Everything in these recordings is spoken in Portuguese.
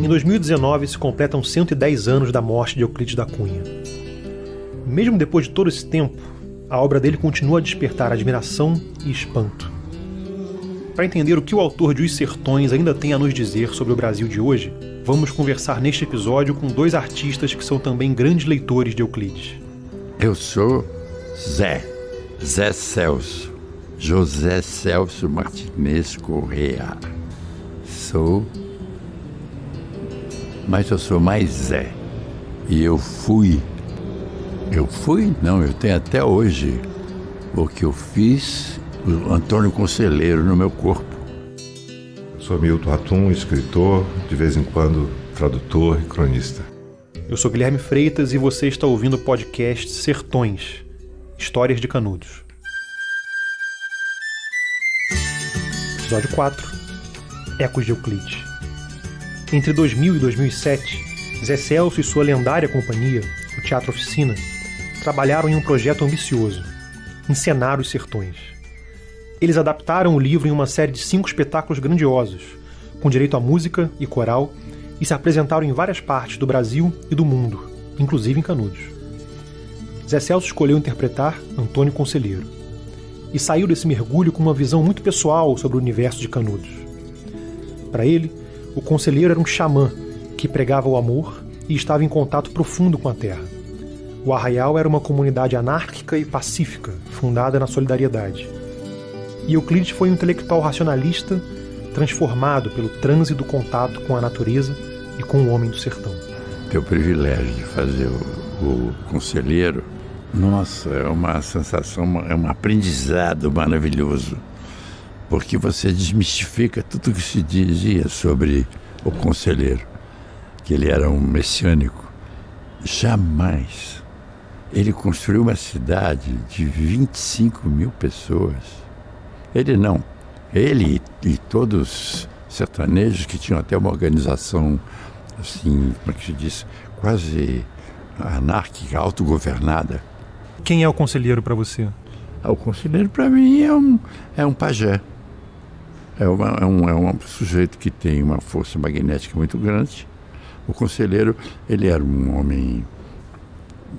Em 2019 se completam 110 anos da morte de Euclides da Cunha. Mesmo depois de todo esse tempo, a obra dele continua a despertar admiração e espanto. Para entender o que o autor de Os Sertões ainda tem a nos dizer sobre o Brasil de hoje, vamos conversar neste episódio com dois artistas que são também grandes leitores de Euclides. Eu sou Zé Celso, José Celso Martinez Correa. Mas eu sou mais Zé. E eu tenho até hoje o que eu fiz, o Antônio Conselheiro no meu corpo. Sou Milton Ratum, escritor, de vez em quando tradutor e cronista. Eu sou Guilherme Freitas e você está ouvindo o podcast Sertões, Histórias de Canudos. Episódio 4, Ecos de Euclides. Entre 2000 e 2007, Zé Celso e sua lendária companhia, o Teatro Oficina, trabalharam em um projeto ambicioso: encenar Os Sertões. Eles adaptaram o livro em uma série de 5 espetáculos grandiosos, com direito a música e coral, e se apresentaram em várias partes do Brasil e do mundo, inclusive em Canudos. Zé Celso escolheu interpretar Antônio Conselheiro, e saiu desse mergulho com uma visão muito pessoal sobre o universo de Canudos. Para ele, o Conselheiro era um xamã que pregava o amor e estava em contato profundo com a terra. O Arraial era uma comunidade anárquica e pacífica, fundada na solidariedade. E Euclides foi um intelectual racionalista transformado pelo transe do contato com a natureza e com o homem do sertão. Ter o privilégio de fazer o Conselheiro, nossa, é uma sensação, é um aprendizado maravilhoso, porque você desmistifica tudo o que se dizia sobre o Conselheiro, que ele era um messiânico. Jamais. Ele construiu uma cidade de 25 mil pessoas. Ele e todos os sertanejos que tinham até uma organização, assim, como é que se diz, quase anárquica, autogovernada. Quem é o Conselheiro para você? O Conselheiro, para mim, é um pajé. É um sujeito que tem uma força magnética muito grande. O Conselheiro, ele era um homem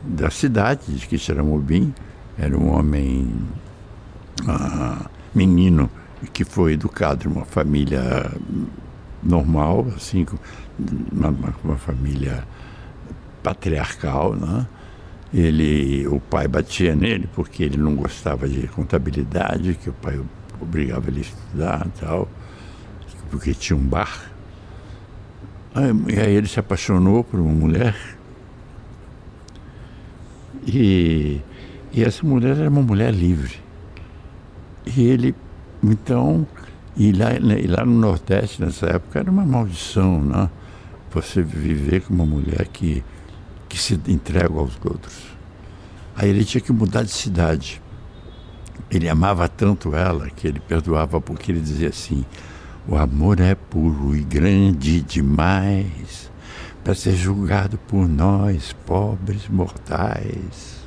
da cidade de Quixeramobim, era um homem menino que foi educado em uma família normal, assim, uma família patriarcal, né? O pai batia nele porque ele não gostava de contabilidade, que o pai obrigava ele a estudar e tal, porque tinha um bar. E aí ele se apaixonou por uma mulher, e essa mulher era uma mulher livre. E ele, então, e lá no Nordeste, nessa época, era uma maldição, né? Você viver com uma mulher que se entrega aos outros. Aí ele tinha que mudar de cidade. Ele amava tanto ela que ele perdoava, porque ele dizia assim: o amor é puro e grande demais para ser julgado por nós, pobres mortais.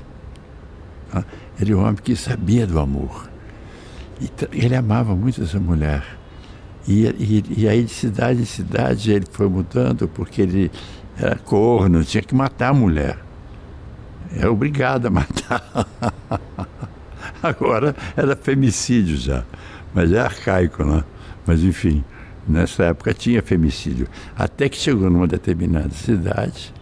Ele é um homem que sabia do amor. E ele amava muito essa mulher. E aí de cidade em cidade ele foi mudando, porque ele era corno, tinha que matar a mulher. Era obrigado a matar. Agora era femicídio já, mas é arcaico, né? Mas enfim, nessa época tinha femicídio. Até que chegou numa determinada cidade,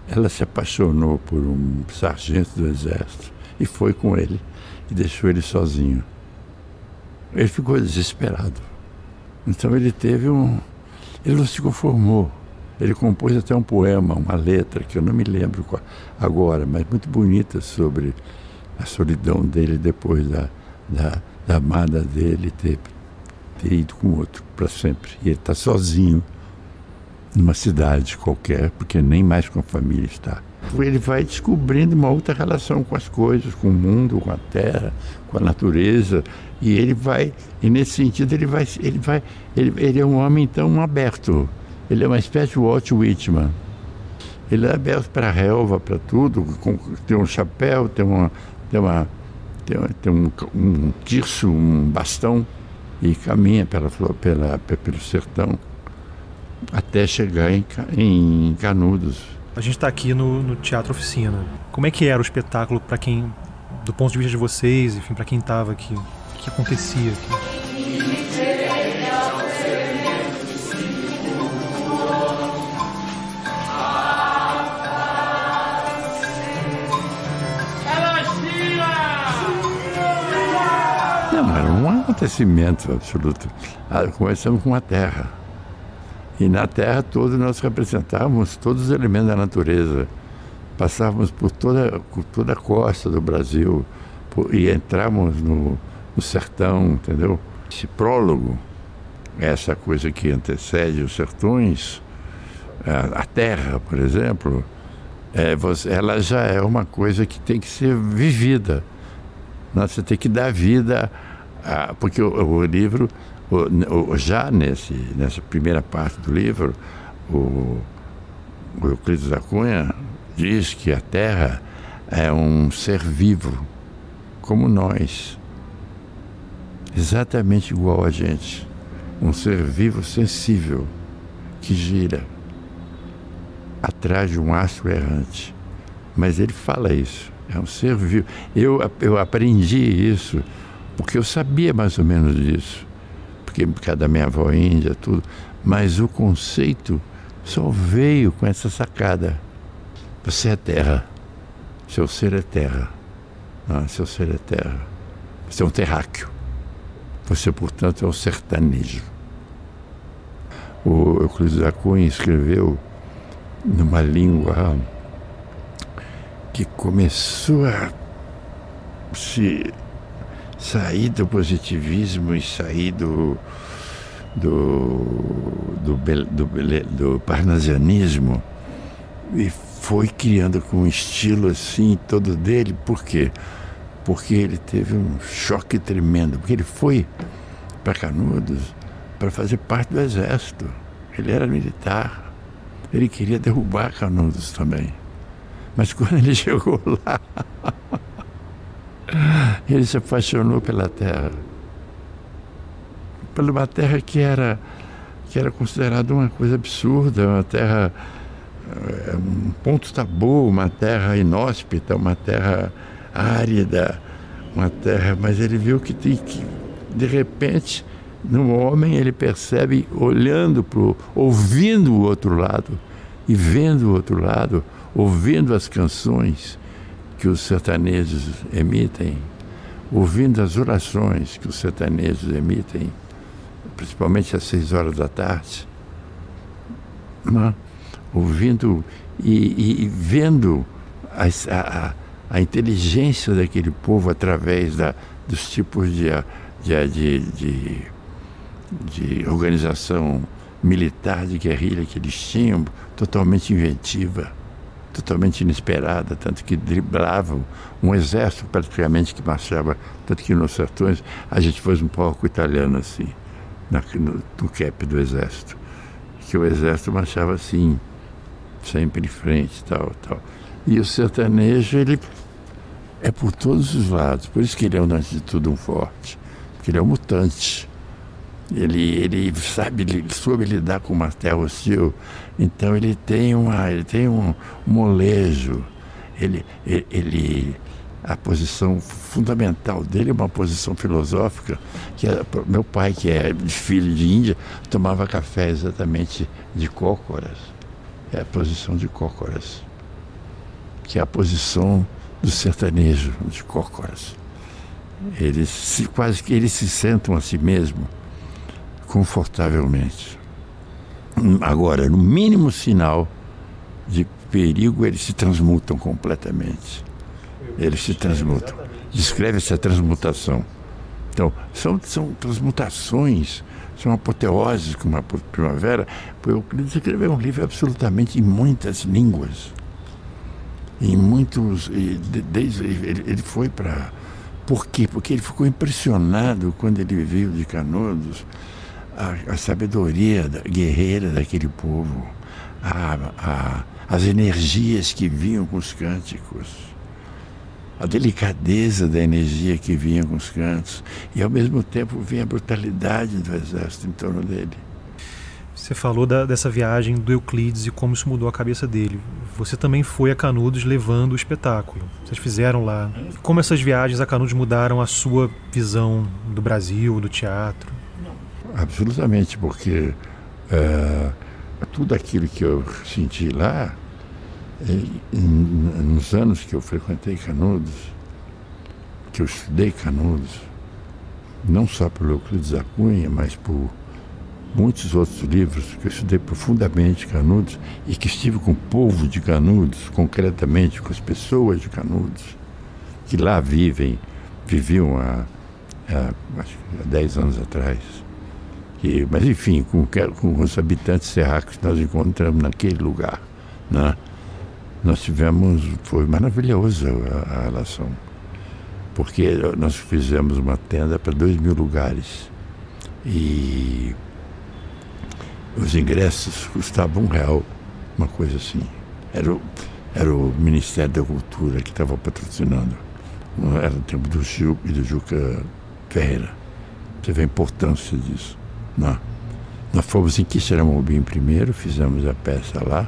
ela se apaixonou por um sargento do exército e foi com ele e deixou ele sozinho. Ele ficou desesperado. Então ele ele não se conformou. Ele compôs até um poema, uma letra, que eu não me lembro agora, mas muito bonita, sobre a solidão dele depois da amada dele ter ido com outro para sempre. E ele está sozinho numa cidade qualquer, porque nem mais com a família está. Ele vai descobrindo uma outra relação com as coisas, com o mundo, com a terra, com a natureza, e nesse sentido ele é um homem então aberto. Ele é uma espécie de Walt Whitman. Ele é aberto para a relva, para tudo, tem um chapéu, tem um tirso, um bastão, e caminha pelo sertão. até chegar em Canudos. A gente está aqui no Teatro Oficina. Como é que era o espetáculo para quem, do ponto de vista de vocês, enfim, para quem estava aqui? O que acontecia aqui? Não, era um acontecimento absoluto. Começamos com a Terra. E na Terra toda nós representávamos todos os elementos da natureza. Passávamos por toda a costa do Brasil e entrávamos no sertão, entendeu? Esse prólogo, essa coisa que antecede os sertões, a Terra, por exemplo, ela já é uma coisa que tem que ser vivida. Você tem que dar vida, porque o livro... Já nessa primeira parte do livro, o Euclides da Cunha diz que a Terra é um ser vivo, como nós, exatamente igual a gente, um ser vivo sensível, que gira atrás de um astro errante. Mas ele fala isso, é um ser vivo. Eu aprendi isso porque eu sabia mais ou menos disso. Porque por causa da minha avó índia, tudo, mas o conceito só veio com essa sacada. Você é terra, seu ser é terra, seu ser é terra, você é um terráqueo, você, portanto, é um sertanejo. O Euclides da Cunha escreveu numa língua que começou a se... sair do positivismo e sair do parnasianismo e foi criando com um estilo assim todo dele. Por quê? Porque ele teve um choque tremendo, porque ele foi para Canudos para fazer parte do exército. Ele era militar, ele queria derrubar Canudos também, mas quando ele chegou lá ele se apaixonou pela terra, por uma terra que era considerada uma coisa absurda, uma terra, um ponto tabu, uma terra inóspita, uma terra árida, uma terra, mas ele viu que de repente, no homem ele percebe, ouvindo o outro lado e vendo o outro lado, ouvindo as canções que os sertanejos emitem, ouvindo as orações que os sertanejos emitem, principalmente às 6 horas da tarde, ouvindo e vendo a inteligência daquele povo através dos tipos de organização militar de guerrilha que eles tinham, totalmente inventiva, totalmente inesperada, tanto que driblavam um exército praticamente que marchava, tanto que nos sertões a gente fez um porco italiano assim, no cap do exército, que o exército marchava assim, sempre em frente, tal. E o sertanejo, ele é por todos os lados, por isso que ele é, antes de tudo, um forte, porque ele é um mutante. Ele soube lidar com uma terra hostil, então ele tem um molejo, a posição fundamental dele é uma posição filosófica, meu pai, que é filho de Índia, tomava café exatamente de cócoras, é a posição de cócoras, que é a posição do sertanejo, de cócoras. Quase que eles se sentam a si mesmo confortavelmente. Agora, no mínimo sinal de perigo, eles se transmutam completamente. Eles se transmutam. Descreve essa transmutação. Então, são transmutações, são apoteoses como a primavera. O Euclides escreveu um livro absolutamente em muitas línguas. Em muitos... Ele foi para... Por quê? Porque ele ficou impressionado quando ele veio de Canudos, a sabedoria guerreira daquele povo, as energias que vinham com os cânticos, a delicadeza da energia que vinha com os cantos, e ao mesmo tempo vinha a brutalidade do exército em torno dele. Você falou dessa viagem do Euclides e como isso mudou a cabeça dele. Você também foi a Canudos levando o espetáculo. Vocês fizeram lá. Como essas viagens a Canudos mudaram a sua visão do Brasil, do teatro? Absolutamente, porque tudo aquilo que eu senti lá, nos anos que eu frequentei Canudos, que eu estudei Canudos, não só pelo Euclides da Cunha, mas por muitos outros livros que eu estudei profundamente Canudos e que estive com o povo de Canudos, concretamente com as pessoas de Canudos, que lá viviam há 10 anos atrás. Mas enfim, com os habitantes serracos que nós encontramos naquele lugar, né? Nós foi maravilhosa a relação, porque nós fizemos uma tenda para 2.000 lugares e os ingressos custavam R$1, uma coisa assim. Era o Ministério da Cultura que estava patrocinando. Era o tempo do Gil e do Juca Ferreira. Você vê a importância disso. Não. Nós fomos em Quixeramobim primeiro, fizemos a peça lá,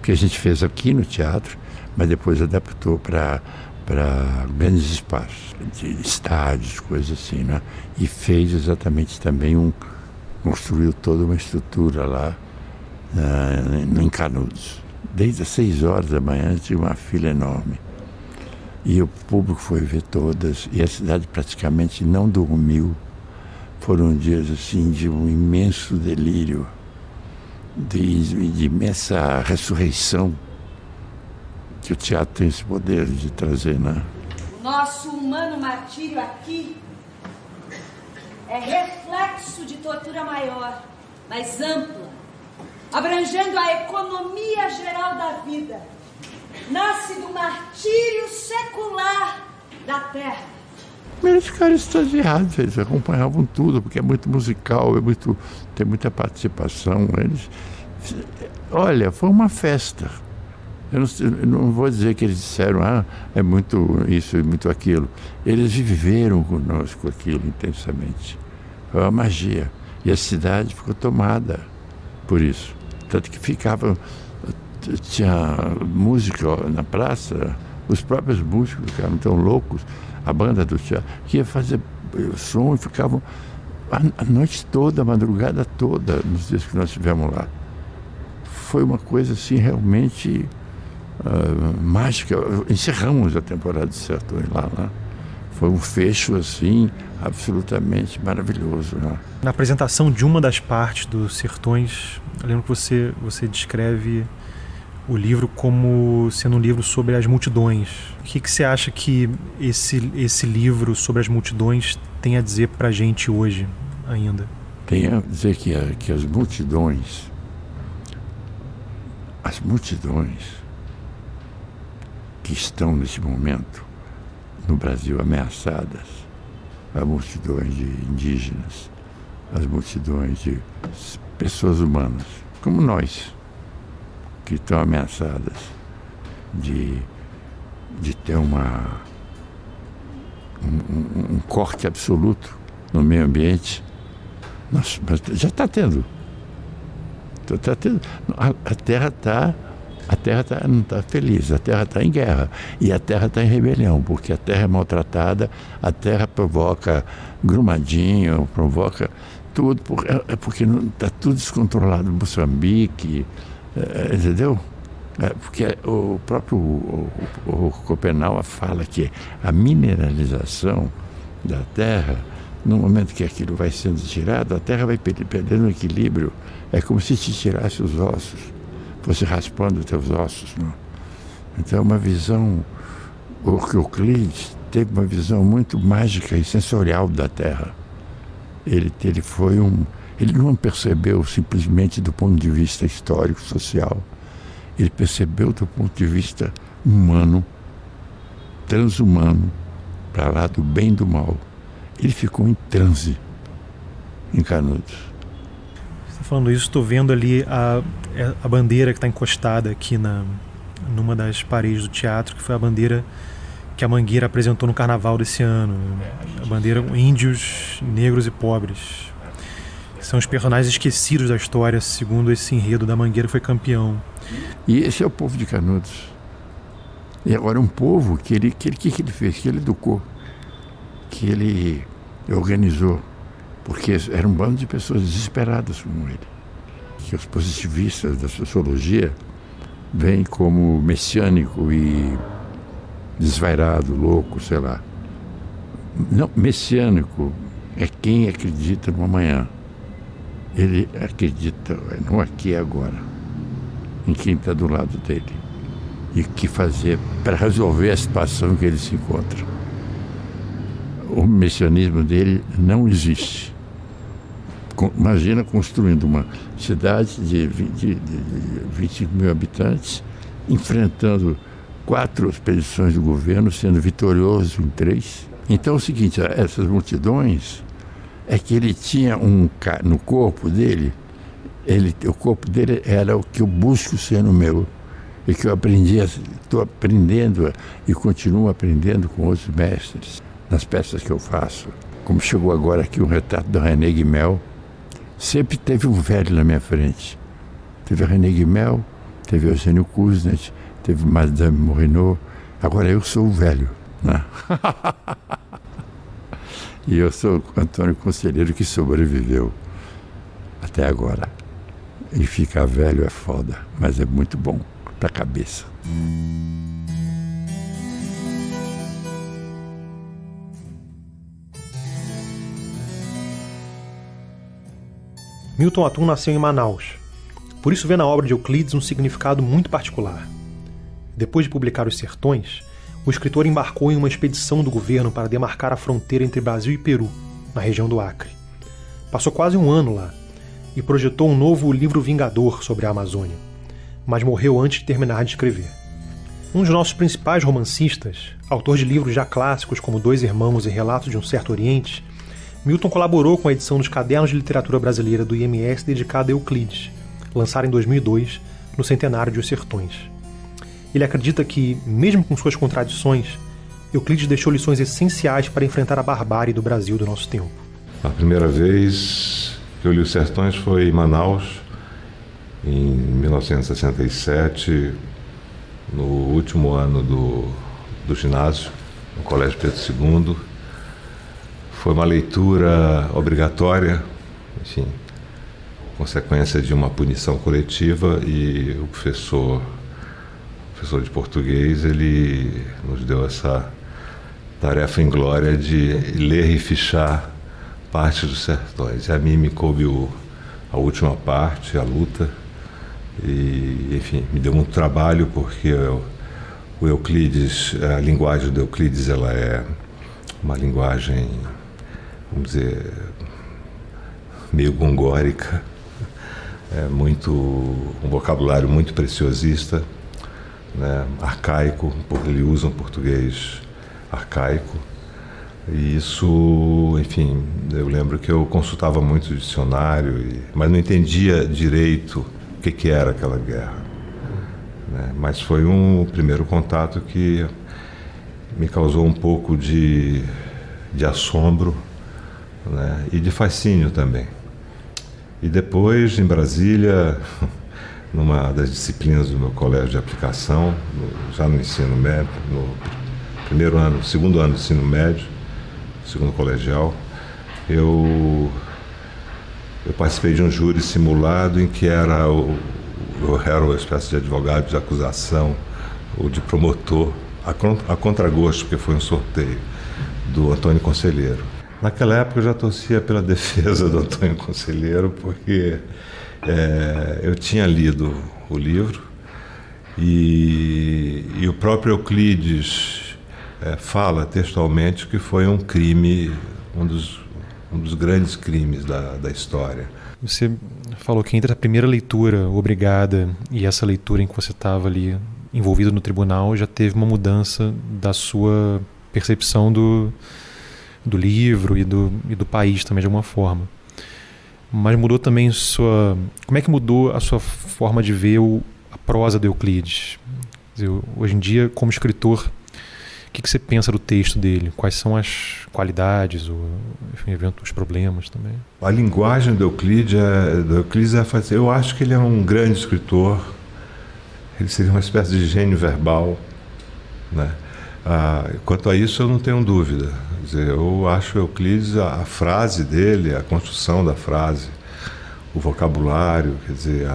que a gente fez aqui no teatro, mas depois adaptou para grandes espaços, de estádios, coisas assim, né? E fez exatamente também construiu toda uma estrutura lá em Canudos. Desde as 6 horas da manhã tinha uma fila enorme. E o público foi ver todas, e a cidade praticamente não dormiu. Foram dias assim de um imenso delírio, de imensa ressurreição que o teatro tem esse poder de trazer, né? Nosso humano martírio aqui é reflexo de tortura maior, mais ampla, abrangendo a economia geral da vida. Nasce do martírio secular da terra. Mas eles ficaram extasiados, eles acompanhavam tudo, porque é muito musical, tem muita participação. Olha, foi uma festa. Eu não vou dizer que eles disseram, é muito isso e muito aquilo. Eles viveram conosco aquilo intensamente. Foi uma magia. E a cidade ficou tomada por isso. Tanto que tinha música na praça, os próprios músicos ficaram tão loucos, a banda do teatro, que ia fazer som e ficavam a noite toda, a madrugada toda, nos dias que nós estivemos lá. Foi uma coisa assim realmente mágica. Encerramos a temporada de Sertões lá, né? Foi um fecho assim absolutamente maravilhoso, né? Na apresentação de uma das partes dos Sertões, eu lembro que você descreve o livro como sendo um livro sobre as multidões. O que você acha que esse livro sobre as multidões tem a dizer pra gente hoje ainda? Tem a dizer que as multidões que estão nesse momento no Brasil ameaçadas, as multidões de indígenas, as multidões de pessoas humanas, como nós, que estão ameaçadas de ter um corte absoluto no meio ambiente. Mas já está tendo. A Terra não está feliz, a Terra está em guerra e a Terra está em rebelião, porque a Terra é maltratada, a Terra provoca grumadinho, provoca tudo, porque está tudo descontrolado em Moçambique, entendeu? Porque o próprio o Copenau fala que a mineralização da Terra, no momento que aquilo vai sendo tirado, a Terra vai perdendo o equilíbrio. É como se te tirasse os ossos, fosse raspando os teus ossos, não? Então é uma visão, o Euclides teve uma visão muito mágica e sensorial da Terra. Ele não percebeu simplesmente do ponto de vista histórico, social. Ele percebeu do ponto de vista humano, transhumano, para lá do bem e do mal. Ele ficou em transe em Canudos. Você está falando isso, estou vendo ali a bandeira que está encostada aqui numa das paredes do teatro, que foi a bandeira que a Mangueira apresentou no carnaval desse ano. A bandeira Índios, Negros e Pobres. São os personagens esquecidos da história, segundo esse enredo da Mangueira foi campeão. E esse é o povo de Canudos. E agora um povo que ele fez, que ele educou, que ele organizou, porque era um bando de pessoas desesperadas como ele. Que os positivistas da sociologia veem como messiânico e desvairado, louco, sei lá. Não, messiânico é quem acredita no amanhã. Ele acredita no aqui e agora, em quem está do lado dele. E o que fazer para resolver a situação que ele se encontra. O messianismo dele não existe. Imagina construindo uma cidade de 20 mil habitantes, enfrentando 4 expedições do governo, sendo vitorioso em 3. Então é o seguinte, essas multidões, é que ele tinha no corpo dele, o corpo dele era o que eu busco ser no meu, e que eu estou aprendendo e continuo aprendendo com outros mestres, nas peças que eu faço. Como chegou agora aqui um retrato do René Guimel, sempre teve um velho na minha frente. Teve a René Guimel, teve o Eugênio Kuznet, teve Madame Morino, agora eu sou o velho, né? E eu sou o Antônio Conselheiro que sobreviveu até agora. E ficar velho é foda, mas é muito bom para a cabeça. Milton Atum nasceu em Manaus. Por isso vê na obra de Euclides um significado muito particular. Depois de publicar Os Sertões, o escritor embarcou em uma expedição do governo para demarcar a fronteira entre Brasil e Peru, na região do Acre. Passou quase um ano lá e projetou um novo livro vingador sobre a Amazônia, mas morreu antes de terminar de escrever. Um dos nossos principais romancistas, autor de livros já clássicos como Dois Irmãos e Relatos de um Certo Oriente, Milton colaborou com a edição dos Cadernos de Literatura Brasileira do IMS dedicada a Euclides, lançada em 2002, no centenário de Os Sertões. Ele acredita que, mesmo com suas contradições, Euclides deixou lições essenciais para enfrentar a barbárie do Brasil do nosso tempo. A primeira vez que eu li Os Sertões foi em Manaus, em 1967, no último ano do ginásio, no Colégio Pedro II. Foi uma leitura obrigatória, enfim, consequência de uma punição coletiva, e o professor de português, ele nos deu essa tarefa inglória de ler e fichar parte dos Sertões. E a mim me coube a última parte, a luta, e, enfim, me deu muito trabalho, porque o Euclides, a linguagem do Euclides, ela é uma linguagem, vamos dizer, meio gongórica, um vocabulário muito preciosista, né, arcaico, porque ele usa um português arcaico, e isso, enfim, eu lembro que eu consultava muito o dicionário, mas não entendia direito o que era aquela guerra, né, mas foi um primeiro contato que me causou um pouco de assombro, né, e de fascínio também. E depois, em Brasília, numa das disciplinas do meu colégio de aplicação, já no ensino médio, no segundo ano do ensino médio, segundo colegial, eu participei de um júri simulado em que eu era uma espécie de advogado de acusação ou de promotor, a contragosto, porque foi um sorteio, do Antônio Conselheiro. Naquela época eu já torcia pela defesa do Antônio Conselheiro, porque eu tinha lido o livro e o próprio Euclides fala textualmente que foi um crime, um dos grandes crimes da história. Você falou que entre a primeira leitura obrigada e essa leitura em que você estava ali envolvido no tribunal já teve uma mudança da sua percepção do livro e do país também, de alguma forma. Mas mudou também como é que mudou a sua forma de ver a prosa de Euclides? Quer dizer, hoje em dia, como escritor, O que você pensa do texto dele? Quais são as qualidades, enfim, os problemas também? A linguagem do Euclides eu acho que ele é um grande escritor. Ele seria uma espécie de gênio verbal, né? Quanto a isso, eu não tenho dúvida. Quer dizer, eu acho Euclides, a frase dele, a construção da frase, o vocabulário, quer dizer,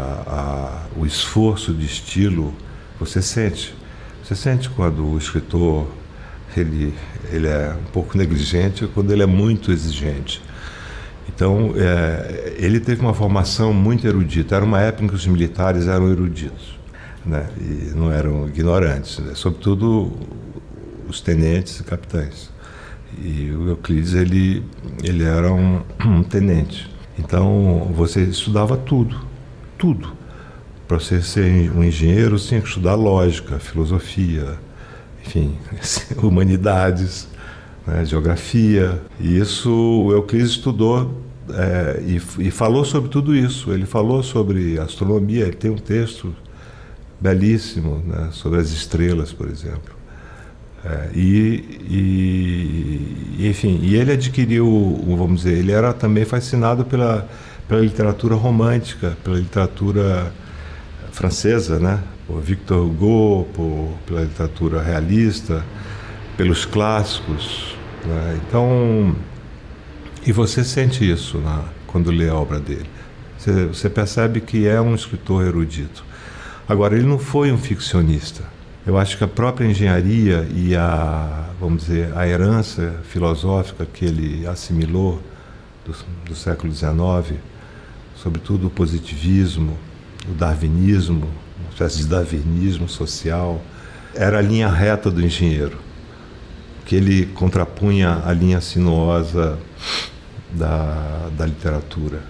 o esforço de estilo, você sente. Você sente quando o escritor ele é um pouco negligente, quando ele é muito exigente. Então, ele teve uma formação muito erudita. Era uma época em que os militares eram eruditos, né? E não eram ignorantes, né? Sobretudo os tenentes e capitães. E o Euclides, ele era um tenente. Então, você estudava tudo. Para você ser um engenheiro, você tinha que estudar lógica, filosofia, enfim, humanidades, né, geografia. E isso o Euclides estudou e falou sobre tudo isso. Ele falou sobre astronomia, ele tem um texto belíssimo, né, sobre as estrelas, por exemplo. Enfim, e ele adquiriu, vamos dizer, ele era também fascinado pela literatura romântica, pela literatura francesa, né? Por Victor Hugo, pela literatura realista, pelos clássicos, né? Então, e você sente isso, né, quando lê a obra dele. Você percebe que é um escritor erudito. Agora, ele não foi um ficcionista. Eu acho que a própria engenharia e vamos dizer, a herança filosófica que ele assimilou do século XIX, sobretudo o positivismo, o darwinismo, uma espécie de darwinismo social, era a linha reta do engenheiro, que ele contrapunha a linha sinuosa da literatura.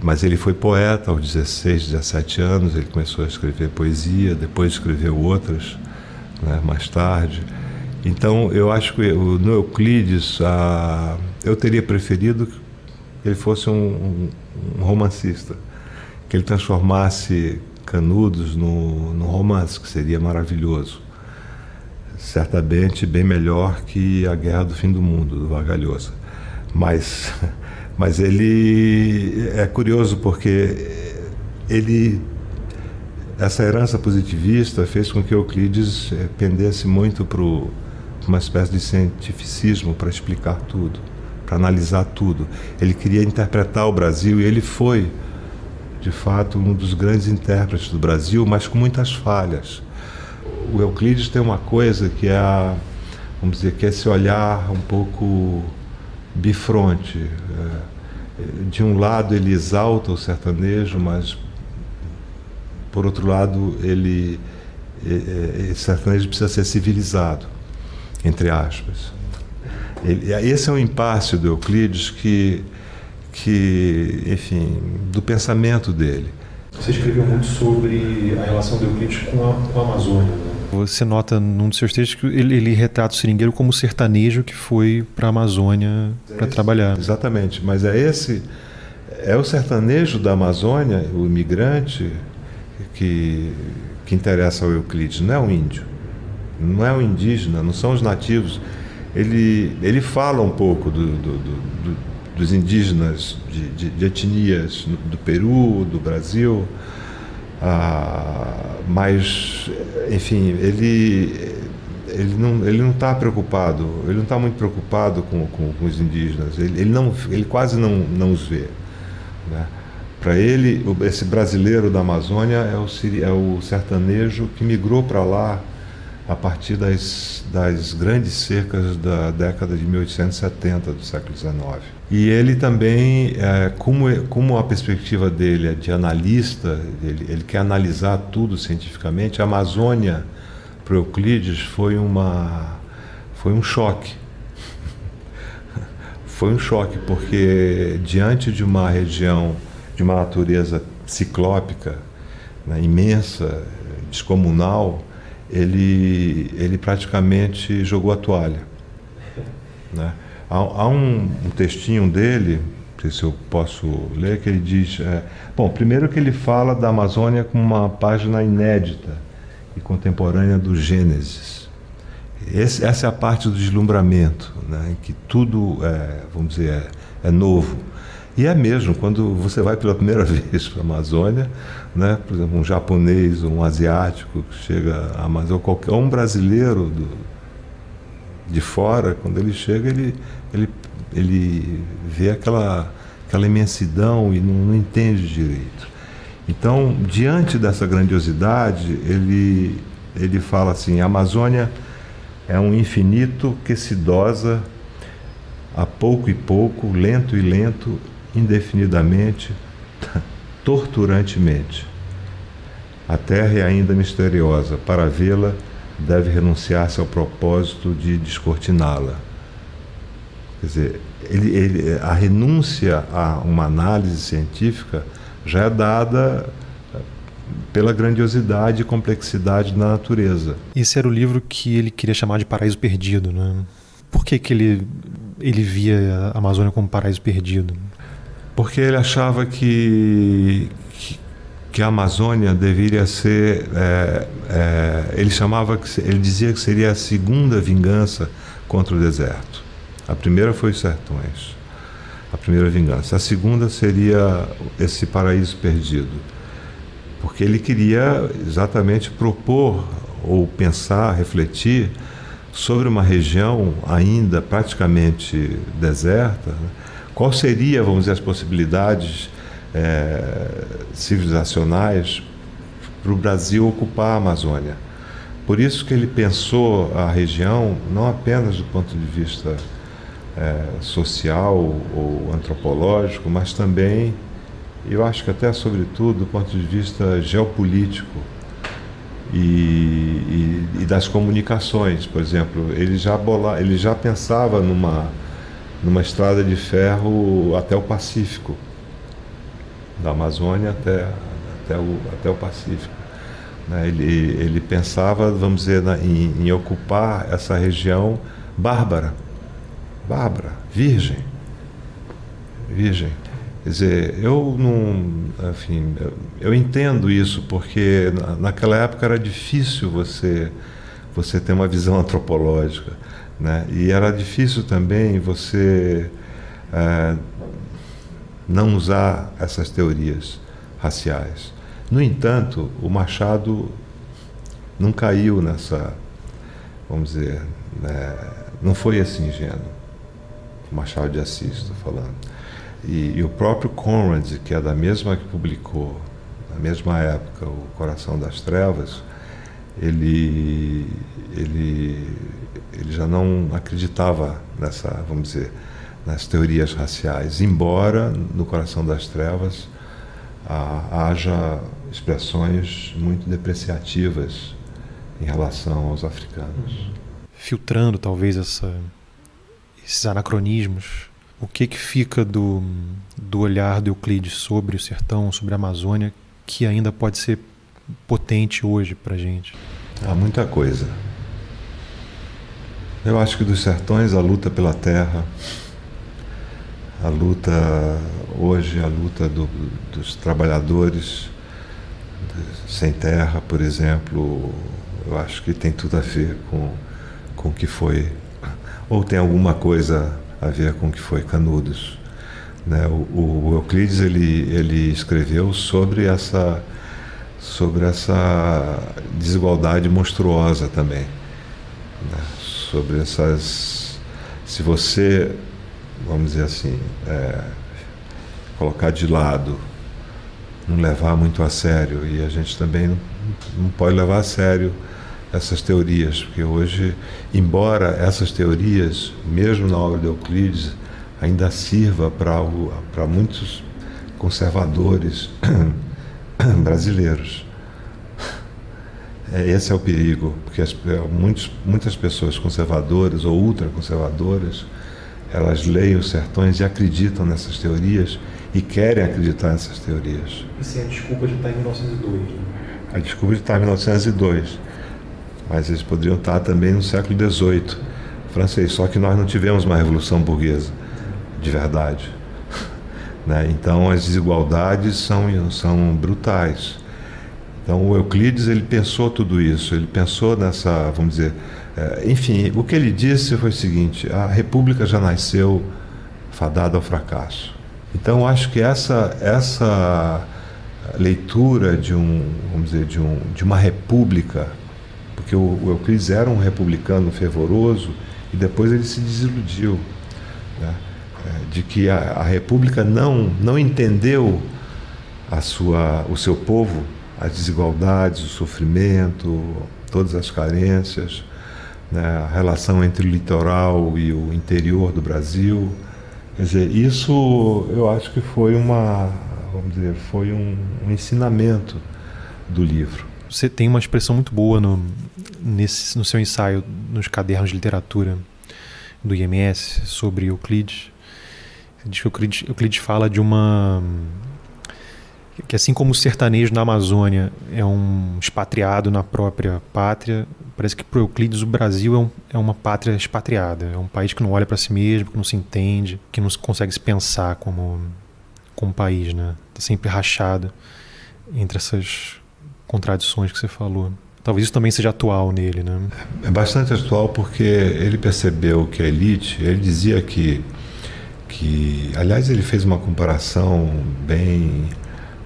Mas ele foi poeta aos 16, 17 anos, ele começou a escrever poesia, depois escreveu outras, né, mais tarde. Então, eu acho que no Euclides, eu teria preferido que ele fosse um romancista, que ele transformasse Canudos num romance, que seria maravilhoso. Certamente bem melhor que A Guerra do Fim do Mundo, do Vargas Llosa. Mas ele é curioso porque essa herança positivista fez com que Euclides pendesse muito para uma espécie de cientificismo para explicar tudo, para analisar tudo. Ele queria interpretar o Brasil e ele foi, de fato, um dos grandes intérpretes do Brasil, mas com muitas falhas. O Euclides tem uma coisa que vamos dizer, que é esse olhar um pouco bifronte. De um lado ele exalta o sertanejo, mas por outro lado esse sertanejo precisa ser civilizado, entre aspas. Esse é um impasse do Euclides que enfim, do pensamento dele. Você escreveu muito sobre a relação do Euclides com a Amazônia, né? Você nota num dos seus textos que ele retrata o seringueiro como sertanejo que foi para a Amazônia para trabalhar. Exatamente, mas é o sertanejo da Amazônia, o imigrante, que interessa ao Euclides, não é o índio, não é o indígena, não são os nativos. Ele fala um pouco dos indígenas de etnias do Peru, do Brasil, mas, enfim, ele não está preocupado, ele não está muito preocupado com os indígenas, ele quase não os vê, né? Para ele, esse brasileiro da Amazônia é o sertanejo que migrou para lá a partir das grandes secas da década de 1870 do século XIX. E ele também, como a perspectiva dele é de analista, ele quer analisar tudo cientificamente, a Amazônia, para Euclides, foi um choque. Foi um choque, porque diante de uma região, de uma natureza ciclópica, né, imensa, descomunal, ele praticamente jogou a toalha, né? Há um textinho dele, não sei se eu posso ler, que ele diz... bom, primeiro que ele fala da Amazônia como uma página inédita e contemporânea do Gênesis. Essa é a parte do deslumbramento, né, em que tudo, vamos dizer, é novo. E é mesmo, quando você vai pela primeira vez para a Amazônia, né, por exemplo, um japonês ou um asiático que chega à Amazônia, qualquer um brasileiro de fora, quando ele chega, ele vê aquela imensidão e não entende direito. Então, diante dessa grandiosidade, ele fala assim: a Amazônia é um infinito que se dosa a pouco e pouco, lento e lento, indefinidamente, torturantemente. A terra é ainda misteriosa. Para vê-la, deve renunciar-se ao propósito de descortiná-la. Quer dizer, a renúncia a uma análise científica já é dada pela grandiosidade e complexidade da natureza. Esse era o livro que ele queria chamar de Paraíso Perdido, né? Por que ele via a Amazônia como paraíso perdido? Porque ele achava que a Amazônia deveria ser... ele dizia que seria a segunda vingança contra o deserto. A primeira foi os sertões, a primeira vingança. A segunda seria esse paraíso perdido. Porque ele queria exatamente propor, ou pensar, refletir sobre uma região ainda praticamente deserta, né? Qual seria, vamos dizer, as possibilidades civilizacionais para o Brasil ocupar a Amazônia. Por isso que ele pensou a região não apenas do ponto de vista social ou antropológico, mas também, eu acho que até sobretudo do ponto de vista geopolítico e das comunicações. Por exemplo, ele já pensava numa estrada de ferro até o Pacífico, da Amazônia até o Pacífico. Ele pensava, vamos dizer, em ocupar essa região bárbara, virgem. Quer dizer, eu entendo isso, porque naquela época era difícil você ter uma visão antropológica, né? E era difícil também você não usar essas teorias raciais. No entanto, o Machado não caiu nessa, vamos dizer, não foi assim ingênuo. O Machado de Assis, estou falando. E o próprio Conrad, que é da mesma que publicou, na mesma época, O Coração das Trevas, ele já não acreditava nessa, vamos dizer, nas teorias raciais, embora no Coração das Trevas haja expressões muito depreciativas em relação aos africanos. Filtrando talvez esses anacronismos, o que fica do olhar do Euclides sobre o sertão, sobre a Amazônia, que ainda pode ser potente hoje para a gente? Há muita coisa. Eu acho que dos sertões, a luta pela terra, a luta dos trabalhadores sem terra, por exemplo, eu acho que tem tudo a ver com o que foi, ou tem alguma coisa a ver com o que foi Canudos, né? O Euclides ele escreveu sobre essa desigualdade monstruosa também, né? Sobre essas, se você, vamos dizer assim, colocar de lado, não levar muito a sério, e a gente também não pode levar a sério essas teorias, porque hoje, embora essas teorias, mesmo na obra de Euclides, ainda sirva para muitos conservadores brasileiros. Esse é o perigo, porque muitas pessoas conservadoras ou ultraconservadoras, elas leem os sertões e acreditam nessas teorias e querem acreditar nessas teorias. Isso é a desculpa de estar em 1902. Né? A desculpa de estar em 1902. Mas eles poderiam estar também no século XVIII francês, só que nós não tivemos uma revolução burguesa de verdade, né? Então as desigualdades são brutais. Então o Euclides ele pensou tudo isso, ele pensou nessa, vamos dizer, Enfim, o que ele disse foi o seguinte: a República já nasceu fadada ao fracasso. Então, acho que essa leitura de uma república, porque o Euclides era um republicano fervoroso e depois ele se desiludiu, né? De que a república não entendeu o seu povo, as desigualdades, o sofrimento, todas as carências, né? A relação entre o litoral e o interior do Brasil. Quer dizer, isso eu acho que foi foi um ensinamento do livro. Você tem uma expressão muito boa no seu ensaio nos cadernos de literatura do IMS sobre Euclides. Você diz que Euclides fala de que assim como o sertanejo na Amazônia é um expatriado na própria pátria, parece que para Euclides o Brasil é uma pátria expatriada. É um país que não olha para si mesmo, que não se entende, que não consegue se pensar como país, né? Está sempre rachado entre essas contradições que você falou. Talvez isso também seja atual nele, né? É bastante atual porque ele percebeu que a elite, ele dizia que aliás, ele fez uma comparação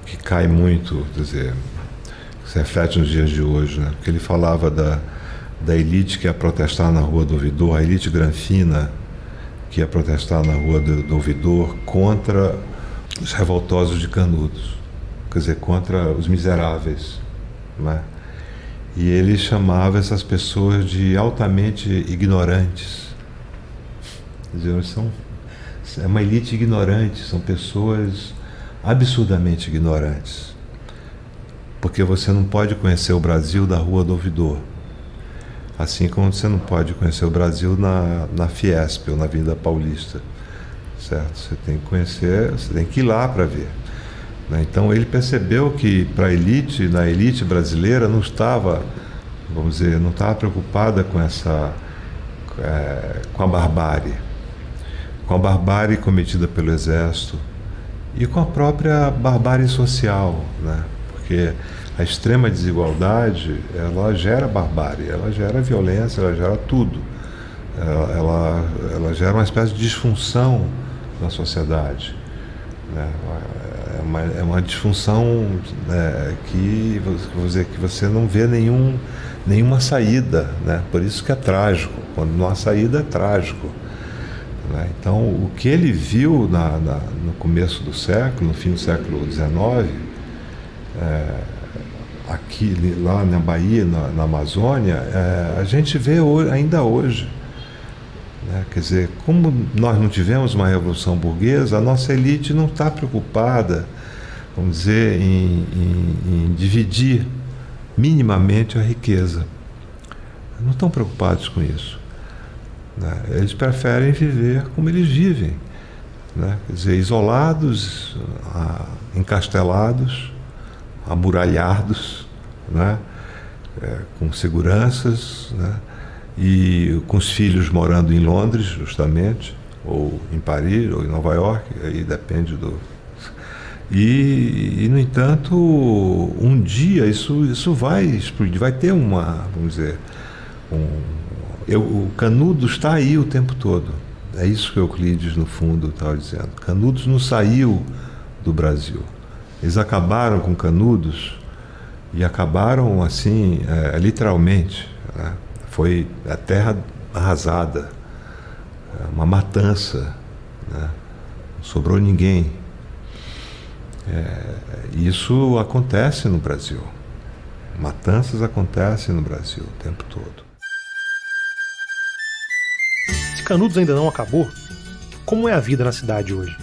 que cai muito, quer dizer, que se reflete nos dias de hoje, né? Porque ele falava da elite que ia protestar na Rua do Ouvidor, a elite granfina que ia protestar na Rua do Ouvidor contra os revoltosos de Canudos, quer dizer, contra os miseráveis, né? E ele chamava essas pessoas de altamente ignorantes. Quer dizer, é uma elite ignorante, são pessoas absurdamente ignorantes. Porque você não pode conhecer o Brasil da Rua do Ouvidor. Assim como você não pode conhecer o Brasil na Fiesp ou na Avenida Paulista. Certo? Você tem que conhecer, você tem que ir lá para ver. Então ele percebeu que para a elite, na elite brasileira, não estava preocupada com com a barbárie cometida pelo exército e com a própria barbárie social, né? Porque a extrema desigualdade, ela gera barbárie, ela gera violência, ela gera tudo. Ela gera uma espécie de disfunção na sociedade, né? É uma disfunção, né, que você não vê nenhuma saída, né? Por isso que é trágico. Quando não há saída, é trágico, né? Então, o que ele viu no começo do século, no fim do século XIX, aqui, lá na Bahia, na Amazônia, a gente vê ainda hoje. Quer dizer, como nós não tivemos uma revolução burguesa, a nossa elite não está preocupada, vamos dizer, em dividir minimamente a riqueza. Não estão preocupados com isso, né? Eles preferem viver como eles vivem, né? Quer dizer, isolados, encastelados, amuralhados, né? Com seguranças, né? E com os filhos morando em Londres, justamente, ou em Paris, ou em Nova York, aí depende do... E no entanto, um dia isso vai explodir, vai ter vamos dizer, o Canudos está aí o tempo todo. É isso que Euclides, no fundo, estava dizendo. Canudos não saiu do Brasil. Eles acabaram com Canudos e acabaram, assim, literalmente, né? Foi a terra arrasada, uma matança, né? Não sobrou ninguém. Isso acontece no Brasil. Matanças acontecem no Brasil o tempo todo. Se Canudos ainda não acabou, como é a vida na cidade hoje?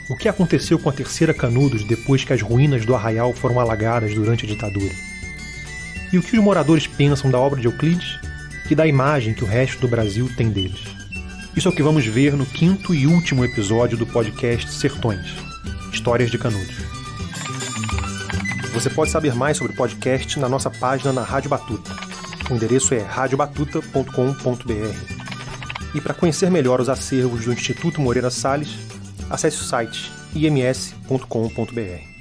O que aconteceu com a terceira Canudos depois que as ruínas do arraial foram alagadas durante a ditadura? E o que os moradores pensam da obra de Euclides e da imagem que o resto do Brasil tem deles? Isso é o que vamos ver no 5º e último episódio do podcast Sertões, Histórias de Canudos. Você pode saber mais sobre o podcast na nossa página na Rádio Batuta. O endereço é radiobatuta.com.br. E para conhecer melhor os acervos do Instituto Moreira Salles, acesse o site ims.com.br.